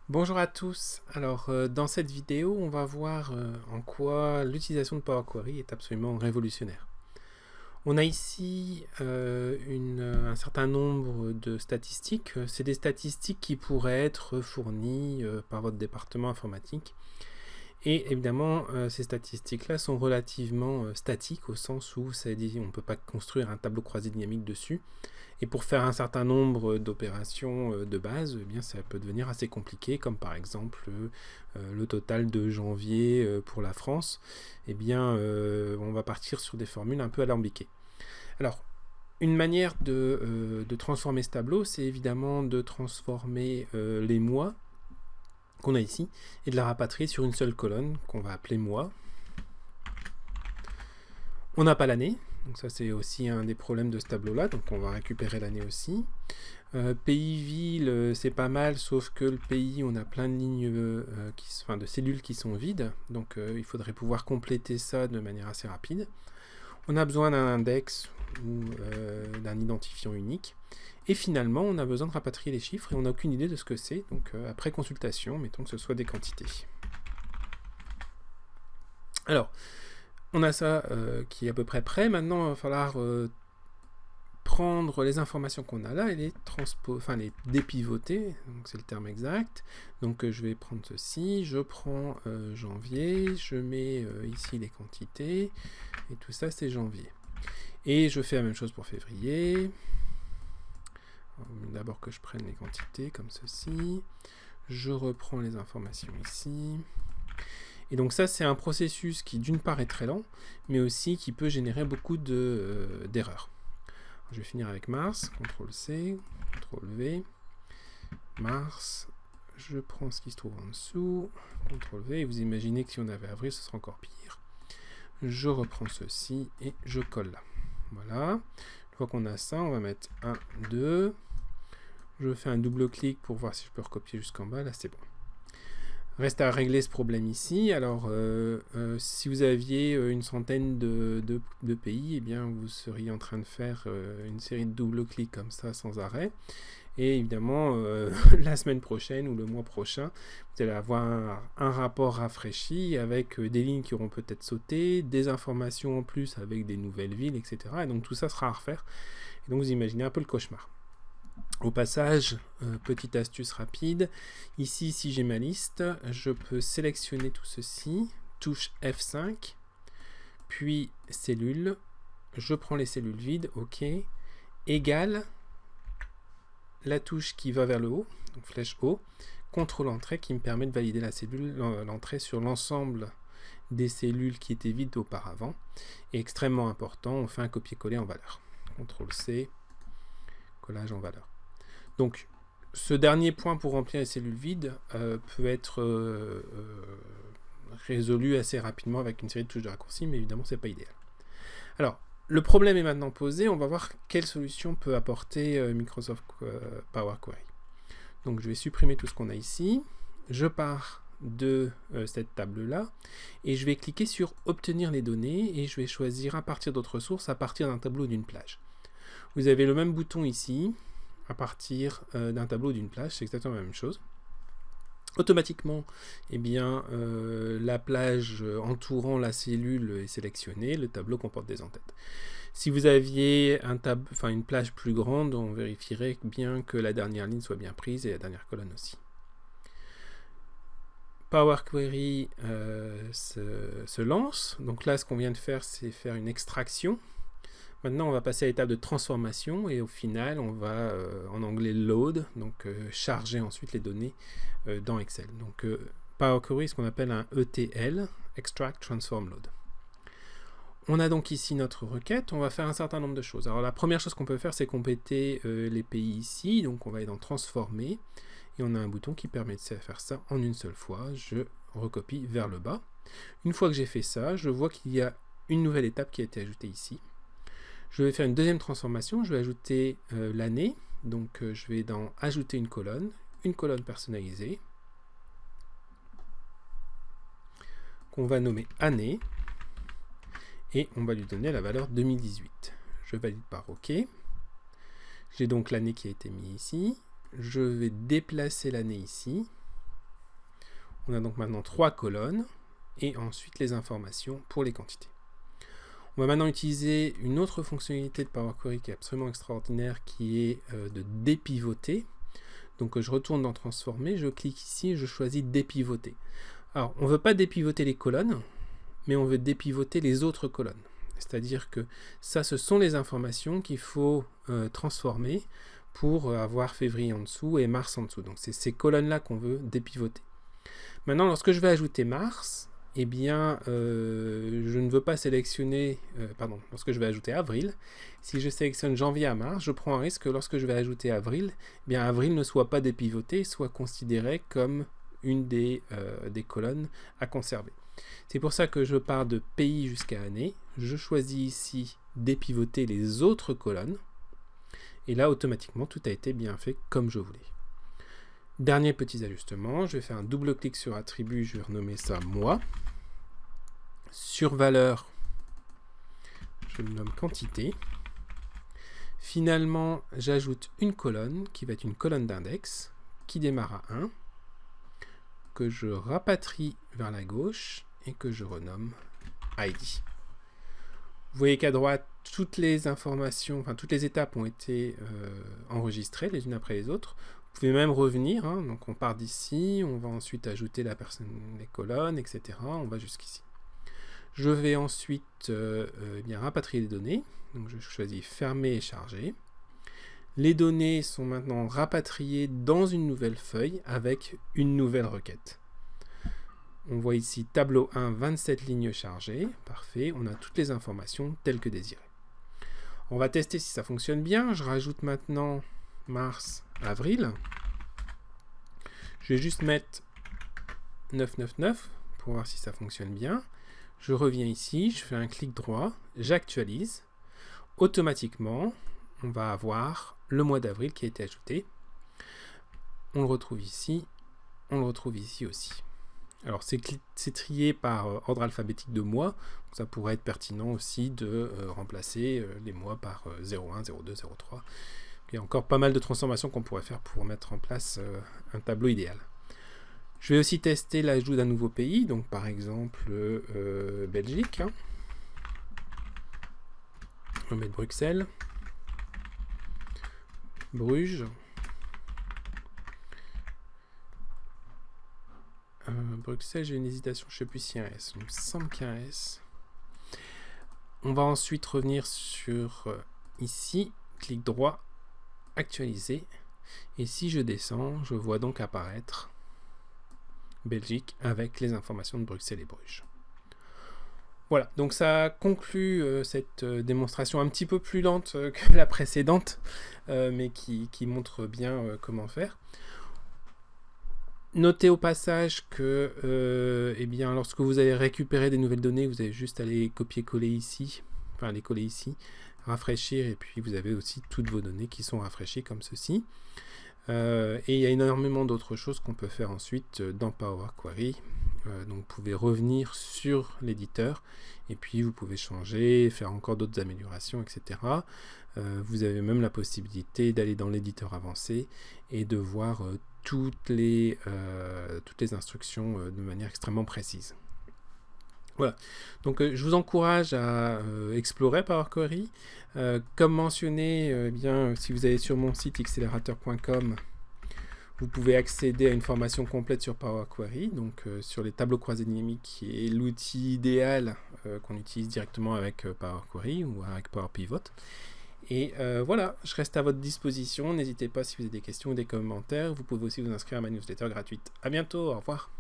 Bonjour à tous. Alors, dans cette vidéo, on va voir en quoi l'utilisation de Power Query est absolument révolutionnaire. On a ici un certain nombre de statistiques. C'est des statistiques qui pourraient être fournies par votre département informatique. Et évidemment, ces statistiques-là sont relativement statiques au sens où ça dit on ne peut pas construire un tableau croisé dynamique dessus. Et pour faire un certain nombre d'opérations de base, eh bien, ça peut devenir assez compliqué, comme par exemple le total de janvier pour la France. Eh bien, on va partir sur des formules un peu alambiquées. Alors, une manière de transformer ce tableau, c'est évidemment de transformer les mois qu'on a ici et de la rapatrier sur une seule colonne qu'on va appeler mois. On n'a pas l'année, donc ça c'est aussi un des problèmes de ce tableau-là, donc on va récupérer l'année aussi. Pays-ville, c'est pas mal, sauf que le pays, on a plein de lignes, de cellules qui sont vides, donc il faudrait pouvoir compléter ça de manière assez rapide. On a besoin d'un index ou d'un identifiant unique. Et finalement, on a besoin de rapatrier les chiffres et on n'a aucune idée de ce que c'est. Donc après consultation, mettons que ce soit des quantités. Alors, on a ça qui est à peu près prêt. Maintenant, il va falloir prendre les informations qu'on a là et les dépivoter, donc c'est le terme exact. Donc je vais prendre ceci, je prends janvier, je mets ici les quantités, et tout ça c'est janvier. Et je fais la même chose pour février. D'abord que je prenne les quantités comme ceci, je reprends les informations ici. Et donc ça, c'est un processus qui d'une part est très lent, mais aussi qui peut générer beaucoup d'erreurs. Je vais finir avec mars, CTRL-C, CTRL-V, mars, je prends ce qui se trouve en dessous, CTRL-V, et vous imaginez que si on avait avril, ce sera encore pire. Je reprends ceci et je colle là. Voilà. Une fois qu'on a ça, on va mettre 1, 2. Je fais un double clic pour voir si je peux recopier jusqu'en bas. Là, c'est bon. Reste à régler ce problème ici. Alors, si vous aviez une centaine de pays, eh bien, vous seriez en train de faire une série de double-clics comme ça sans arrêt. Et évidemment, la semaine prochaine ou le mois prochain, vous allez avoir un rapport rafraîchi avec des lignes qui auront peut-être sauté, des informations en plus avec des nouvelles villes, etc. Et donc tout ça sera à refaire. Et donc vous imaginez un peu le cauchemar. Au passage, petite astuce rapide, ici si j'ai ma liste, je peux sélectionner tout ceci, touche F5, puis cellules, je prends les cellules vides, ok, égale la touche qui va vers le haut, donc flèche haut, contrôle entrée qui me permet de valider la cellule, l'entrée sur l'ensemble des cellules qui étaient vides auparavant, et extrêmement important, on fait un copier-coller en valeur, contrôle C, collage en valeur. Donc, ce dernier point pour remplir les cellules vides peut être résolu assez rapidement avec une série de touches de raccourcis, mais évidemment, ce n'est pas idéal. Alors, le problème est maintenant posé. On va voir quelle solution peut apporter Microsoft Power Query. Donc, je vais supprimer tout ce qu'on a ici. Je pars de cette table-là et je vais cliquer sur « Obtenir les données » et je vais choisir à partir d'autres sources, à partir d'un tableau d'une plage. Vous avez le même bouton ici, à partir d'un tableau d'une plage, c'est exactement la même chose. Automatiquement, eh bien, la plage entourant la cellule est sélectionnée, le tableau comporte des en-têtes. Si vous aviez une plage plus grande, on vérifierait bien que la dernière ligne soit bien prise et la dernière colonne aussi. Power Query se lance. Donc là, ce qu'on vient de faire, c'est faire une extraction. Maintenant, on va passer à l'étape de transformation et au final, on va en anglais load, donc charger ensuite les données dans Excel. Donc Power Query, ce qu'on appelle un ETL, Extract Transform Load. On a donc ici notre requête, on va faire un certain nombre de choses. Alors la première chose qu'on peut faire, c'est compléter les pays ici, donc on va aller dans Transformer, et on a un bouton qui permet de faire ça en une seule fois. Je recopie vers le bas. Une fois que j'ai fait ça, je vois qu'il y a une nouvelle étape qui a été ajoutée ici. Je vais faire une deuxième transformation, je vais ajouter l'année, donc je vais dans ajouter une colonne personnalisée, qu'on va nommer année, et on va lui donner la valeur 2018. Je valide par OK. J'ai donc l'année qui a été mise ici, je vais déplacer l'année ici, On a donc maintenant 3 colonnes et ensuite les informations pour les quantités. On va maintenant utiliser une autre fonctionnalité de Power Query qui est absolument extraordinaire, qui est de dépivoter. Donc je retourne dans Transformer, je clique ici et je choisis dépivoter. Alors on ne veut pas dépivoter les colonnes, mais on veut dépivoter les autres colonnes. C'est-à-dire que ça, ce sont les informations qu'il faut transformer pour avoir février en dessous et mars en dessous. Donc c'est ces colonnes-là qu'on veut dépivoter. Maintenant, lorsque je vais ajouter mars, eh bien, je ne veux pas sélectionner, lorsque je vais ajouter avril, si je sélectionne janvier à mars, je prends un risque que lorsque je vais ajouter avril, eh bien, avril ne soit pas dépivoté, soit considéré comme une des colonnes à conserver. C'est pour ça que je pars de pays jusqu'à année, je choisis ici dépivoter les autres colonnes, et là, automatiquement, tout a été bien fait comme je voulais. Dernier petit ajustement, je vais faire un double clic sur attribut, je vais renommer ça mois. Sur valeur, je le nomme quantité. Finalement, j'ajoute une colonne qui va être une colonne d'index qui démarre à 1, que je rapatrie vers la gauche et que je renomme ID. Vous voyez qu'à droite, toutes les informations, toutes les étapes ont été enregistrées les unes après les autres. Vous pouvez même revenir, donc on part d'ici, on va ensuite ajouter les colonnes, etc. On va jusqu'ici. Je vais ensuite rapatrier les données. Donc je choisis fermer et charger. Les données sont maintenant rapatriées dans une nouvelle feuille avec une nouvelle requête. On voit ici tableau 1, 27 lignes chargées. Parfait, on a toutes les informations telles que désirées. On va tester si ça fonctionne bien. Je rajoute maintenant mars, avril. Je vais juste mettre 999 pour voir si ça fonctionne bien. Je reviens ici, je fais un clic droit, j'actualise. Automatiquement, on va avoir le mois d'avril qui a été ajouté. On le retrouve ici, on le retrouve ici aussi. Alors c'est trié par ordre alphabétique de mois, donc ça pourrait être pertinent aussi de remplacer les mois par 01, 02, 03. Il y a encore pas mal de transformations qu'on pourrait faire pour mettre en place un tableau idéal. Je vais aussi tester l'ajout d'un nouveau pays, donc par exemple Belgique. On va mettre Bruxelles, Bruges, Bruxelles, j'ai une hésitation, je ne sais plus s'il y a un S, il me semble qu'il y a un S. On va ensuite revenir sur ici, clic droit, actualiser, et si je descends, je vois donc apparaître Belgique avec les informations de Bruxelles et Bruges. Voilà, donc ça conclut cette démonstration un petit peu plus lente que la précédente, mais qui montre bien comment faire. Notez au passage que lorsque vous allez récupérer des nouvelles données, vous avez juste à les copier-coller ici, les coller ici, rafraîchir, et puis vous avez aussi toutes vos données qui sont rafraîchies comme ceci. Et il y a énormément d'autres choses qu'on peut faire ensuite dans Power Query. Donc vous pouvez revenir sur l'éditeur et puis vous pouvez changer, faire encore d'autres améliorations, etc. Vous avez même la possibilité d'aller dans l'éditeur avancé et de voir toutes les instructions de manière extrêmement précise. Voilà, donc je vous encourage à explorer Power Query. Comme mentionné, si vous allez sur mon site xcelerator.com, vous pouvez accéder à une formation complète sur Power Query, donc sur les tableaux croisés dynamiques, qui est l'outil idéal qu'on utilise directement avec Power Query ou avec Power Pivot. Et voilà, je reste à votre disposition. N'hésitez pas si vous avez des questions ou des commentaires. Vous pouvez aussi vous inscrire à ma newsletter gratuite. À bientôt, au revoir.